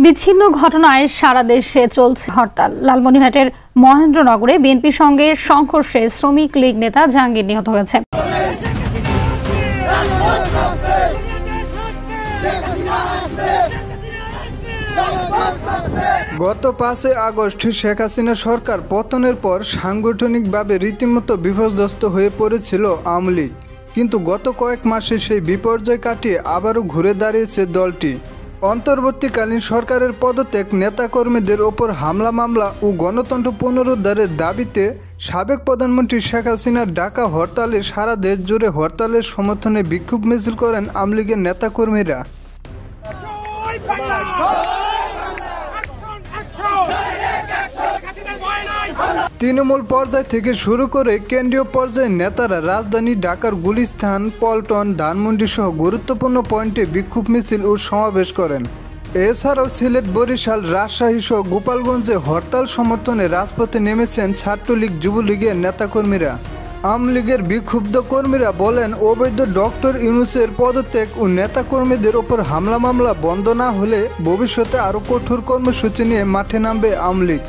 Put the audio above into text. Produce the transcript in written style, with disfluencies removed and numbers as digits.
বিচ্ছিন্ন ঘটনায় সারা দেশে চলছে হরতাল। লালমনিরহাটের মহেন্দ্রনগরে বিএনপির সঙ্গে সংঘর্ষে শ্রমিক লীগ নেতা জাহাঙ্গীর নিহত হয়েছেন। গত 5 আগস্ট শেখ হাসিনা সরকার পতনের পর সাংগঠনিকভাবে রীতিমতো বিপর্যস্ত হয়ে পড়েছিল আওয়ামী লীগ, কিন্তু গত কয়েক মাসে সেই বিপর্যয় কাটিয়ে আবারও ঘুরে দাঁড়িয়েছে দলটি। অন্তর্বর্তীকালীন সরকারের পদত্যাগ, নেতাকর্মীদের ওপর হামলা মামলা ও গণতন্ত্র পুনরুদ্ধারের দাবিতে সাবেক প্রধানমন্ত্রী শেখ হাসিনার ডাকা হরতালে সারা দেশ জুড়ে হরতালের সমর্থনে বিক্ষোভ মিছিল করেন আওয়ামী লীগের নেতাকর্মীরা। তৃণমূল পর্যায় থেকে শুরু করে কেন্দ্রীয় পর্যায়ের নেতারা রাজধানী ঢাকার গুলিস্তান, পল্টন, ধানমন্ডি সহ গুরুত্বপূর্ণ পয়েন্টে বিক্ষোভ মিছিল ও সমাবেশ করেন। এছাড়াও সিলেট, বরিশাল, রাজশাহী সহ গোপালগঞ্জে হরতাল সমর্থনে রাজপথে নেমেছেন ছাত্রলীগ, যুবলীগের নেতাকর্মীরা। আওয়ামী লীগের বিক্ষুব্ধ কর্মীরা বলেন, অবৈধ ডক্টর ইউনূসের পদত্যাগ ও নেতাকর্মীদের ওপর হামলা মামলা বন্ধ না হলে ভবিষ্যতে আরও কঠোর কর্মসূচি নিয়ে মাঠে নামবে আওয়ামী লীগ।